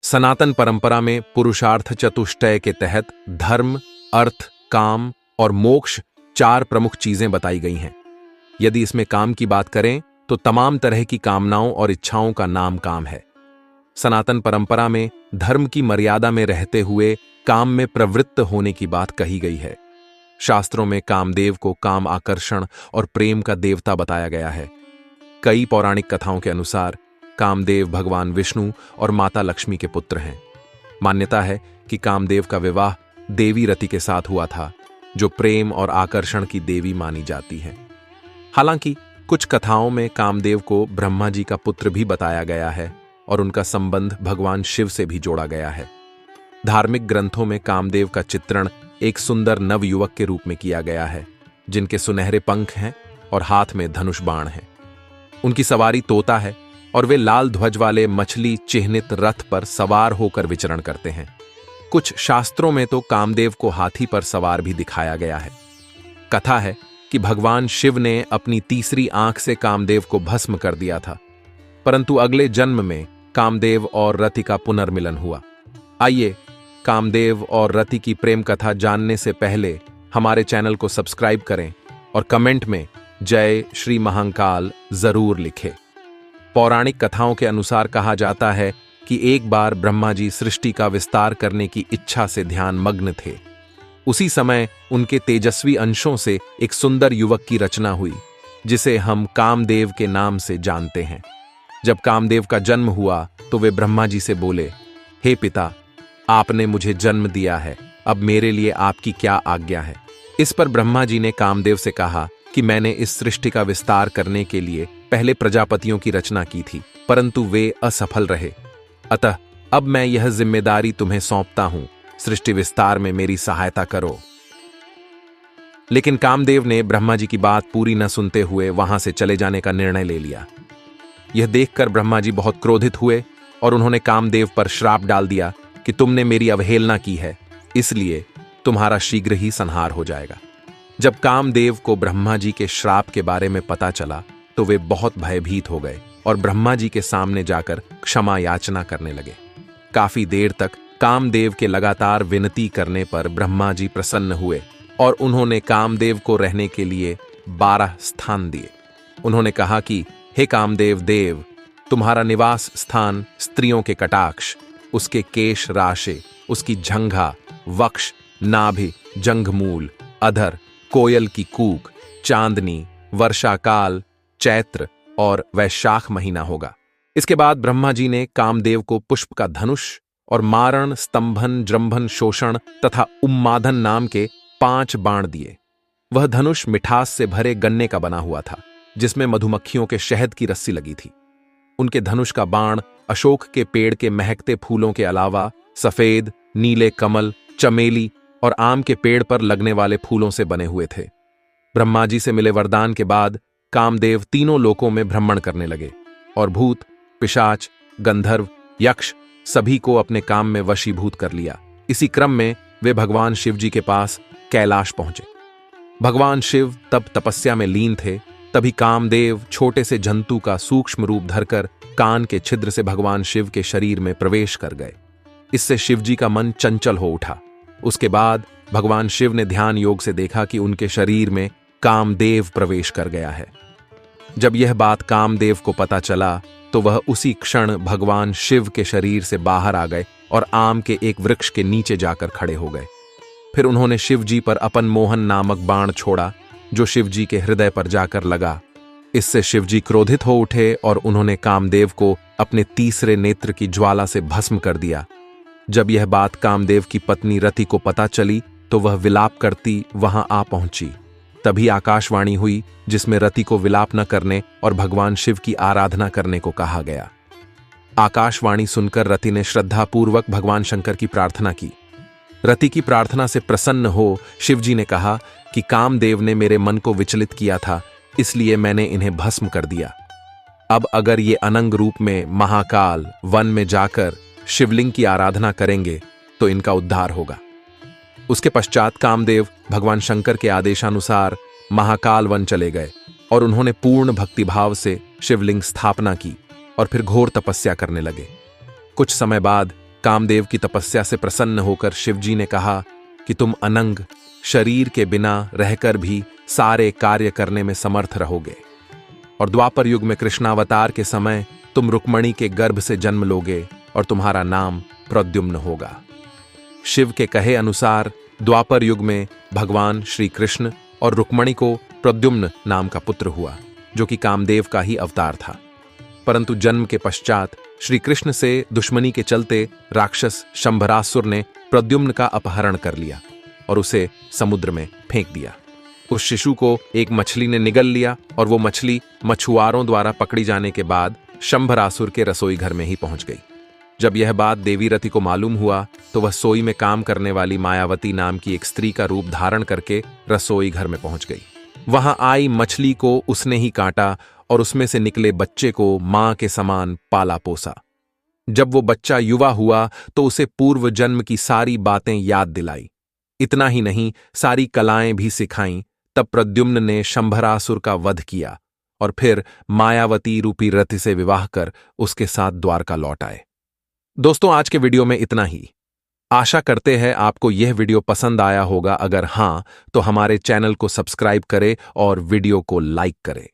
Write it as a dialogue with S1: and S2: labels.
S1: सनातन परंपरा में पुरुषार्थ चतुष्टय के तहत धर्म, अर्थ, काम और मोक्ष 4 प्रमुख चीजें बताई गई हैं। यदि इसमें काम की बात करें तो तमाम तरह की कामनाओं और इच्छाओं का नाम काम है। सनातन परंपरा में धर्म की मर्यादा में रहते हुए काम में प्रवृत्त होने की बात कही गई है। शास्त्रों में कामदेव को काम आकर्षण और प्रेम का देवता बताया गया है। कई पौराणिक कथाओं के अनुसार कामदेव भगवान विष्णु और माता लक्ष्मी के पुत्र हैं। मान्यता है कि कामदेव का विवाह देवी रति के साथ हुआ था, जो प्रेम और आकर्षण की देवी मानी जाती है। हालांकि कुछ कथाओं में कामदेव को ब्रह्मा जी का पुत्र भी बताया गया है और उनका संबंध भगवान शिव से भी जोड़ा गया है। धार्मिक ग्रंथों में कामदेव का चित्रण एक सुंदर नवयुवक के रूप में किया गया है, जिनके सुनहरे पंख हैं और हाथ में धनुष बाण है। उनकी सवारी तोता है और वे लाल ध्वज वाले मछली चिह्नित रथ पर सवार होकर विचरण करते हैं। कुछ शास्त्रों में तो कामदेव को हाथी पर सवार भी दिखाया गया है। कथा है कि भगवान शिव ने अपनी तीसरी आंख से कामदेव को भस्म कर दिया था, परंतु अगले जन्म में कामदेव और रति का पुनर्मिलन हुआ। आइए कामदेव और रति की प्रेम कथा जानने से पहले हमारे चैनल को सब्सक्राइब करें और कमेंट में जय श्री महाकाल जरूर लिखें। पौराणिक कथाओं के अनुसार कहा जाता है कि एक बार ब्रह्मा जी सृष्टि का विस्तार करने की इच्छा से ध्यान मग्न थे। उसी समय उनके तेजस्वी अंशों से एक सुंदर युवक की रचना हुई, जिसे हम कामदेव के नाम से जानते हैं। जब कामदेव का जन्म हुआ तो वे ब्रह्मा जी से बोले, हे पिता, आपने मुझे जन्म दिया है, अब मेरे लिए आपकी क्या आज्ञा है। इस पर ब्रह्मा जी ने कामदेव से कहा कि मैंने इस सृष्टि का विस्तार करने के लिए पहले प्रजापतियों की रचना की थी, परंतु वे असफल रहे। अतः अब मैं यह जिम्मेदारी तुम्हें सौंपता हूं, सृष्टि विस्तार में मेरी सहायता करो। लेकिन कामदेव ने ब्रह्मा जी की बात पूरी न सुनते हुए वहां से चले जाने का निर्णय ले लिया। यह देखकर ब्रह्मा जी बहुत क्रोधित हुए और उन्होंने कामदेव पर श्राप डाल दिया कि तुमने मेरी अवहेलना की है, इसलिए तुम्हारा शीघ्र ही संहार हो जाएगा। जब कामदेव को ब्रह्मा जी के श्राप के बारे में पता चला तो वे बहुत भयभीत हो गए और ब्रह्मा जी के सामने जाकर क्षमा याचना करने लगे। काफी देर तक कामदेव के लगातार विनती करने पर ब्रह्मा जी प्रसन्न हुए और उन्होंने कामदेव को रहने के लिए 12 स्थान दिए। उन्होंने कहा कि हे कामदेव देव, तुम्हारा निवास स्थान स्त्रियों के कटाक्ष, उसके केश राशे, उसकी झंघा, वक्ष, नाभि, जंघमूल, अधर, कोयल की कूक, चांदनी, वर्षाकाल, चैत्र और वैशाख महीना होगा। इसके बाद ब्रह्मा जी ने कामदेव को पुष्प का धनुष और मारण, स्तंभन, जृंभन, शोषण तथा उन्मादन नाम के 5 बाण दिए। वह धनुष मिठास से भरे गन्ने का बना हुआ था, जिसमें मधुमक्खियों के शहद की रस्सी लगी थी। उनके धनुष का बाण अशोक के पेड़ के महकते फूलों के अलावा सफेद, नीले कमल, चमेली और आम के पेड़ पर लगने वाले फूलों से बने हुए थे। ब्रह्मा जी से मिले वरदान के बाद कामदेव तीनों लोकों में भ्रमण करने लगे और भूत, पिशाच, गंधर्व, यक्ष सभी को अपने काम में वशीभूत कर लिया। इसी क्रम में वे भगवान शिव जी के पास कैलाश पहुंचे। भगवान शिव तब तपस्या में लीन थे। तभी कामदेव छोटे से जंतु का सूक्ष्म रूप धरकर कान के छिद्र से भगवान शिव के शरीर में प्रवेश कर गए। इससे शिव जी का मन चंचल हो उठा। उसके बाद भगवान शिव ने ध्यान योग से देखा कि उनके शरीर में कामदेव प्रवेश कर गया है। जब यह बात कामदेव को पता चला तो वह उसी क्षण भगवान शिव के शरीर से बाहर आ गए और आम के एक वृक्ष के नीचे जाकर खड़े हो गए। फिर उन्होंने शिव जी पर अपन मोहन नामक बाण छोड़ा, जो शिव जी के हृदय पर जाकर लगा। इससे शिव जी क्रोधित हो उठे और उन्होंने कामदेव को अपने तीसरे नेत्र की ज्वाला से भस्म कर दिया। जब यह बात कामदेव की पत्नी रति को पता चली तो वह विलाप करती वहां आ पहुंची। तभी आकाशवाणी हुई, जिसमें रति को विलाप न करने और भगवान शिव की आराधना करने को कहा गया। आकाशवाणी सुनकर रति ने श्रद्धापूर्वक भगवान शंकर की प्रार्थना की। रति की प्रार्थना से प्रसन्न हो शिवजी ने कहा कि कामदेव ने मेरे मन को विचलित किया था, इसलिए मैंने इन्हें भस्म कर दिया। अब अगर ये अनंग रूप में महाकाल वन में जाकर शिवलिंग की आराधना करेंगे तो इनका उद्धार होगा। उसके पश्चात कामदेव भगवान शंकर के आदेशानुसार महाकाल वन चले गए और उन्होंने पूर्ण भक्तिभाव से शिवलिंग स्थापना की और फिर घोर तपस्या करने लगे। कुछ समय बाद कामदेव की तपस्या से प्रसन्न होकर शिवजी ने कहा कि तुम अनंग शरीर के बिना रहकर भी सारे कार्य करने में समर्थ रहोगे और द्वापर युग में कृष्णावतार के समय तुम रुक्मणी के गर्भ से जन्म लोगे और तुम्हारा नाम प्रद्युम्न होगा। शिव के कहे अनुसार द्वापर युग में भगवान श्री कृष्ण और रुक्मणी को प्रद्युम्न नाम का पुत्र हुआ, जो कि कामदेव का ही अवतार था। परंतु जन्म के पश्चात श्री कृष्ण से दुश्मनी के चलते राक्षस शंभरासुर ने प्रद्युम्न का अपहरण कर लिया और उसे समुद्र में फेंक दिया। उस शिशु को एक मछली ने निगल लिया और वो मछली मछुआरों द्वारा पकड़ी जाने के बाद शंभरासुर के रसोई घर में ही पहुंच गई। जब यह बात देवी रति को मालूम हुआ तो वह सोई में काम करने वाली मायावती नाम की एक स्त्री का रूप धारण करके रसोई घर में पहुंच गई। वहां आई मछली को उसने ही काटा और उसमें से निकले बच्चे को मां के समान पाला पोसा। जब वो बच्चा युवा हुआ तो उसे पूर्व जन्म की सारी बातें याद दिलाई। इतना ही नहीं, सारी कलाएं भी सिखाईं। तब प्रद्युम्न ने शंभरासुर का वध किया और फिर मायावती रूपी रति से विवाह कर उसके साथ द्वारका लौट आए। दोस्तों, आज के वीडियो में इतना ही। आशा करते हैं आपको यह वीडियो पसंद आया होगा। अगर हां तो हमारे चैनल को सब्सक्राइब करें और वीडियो को लाइक करें।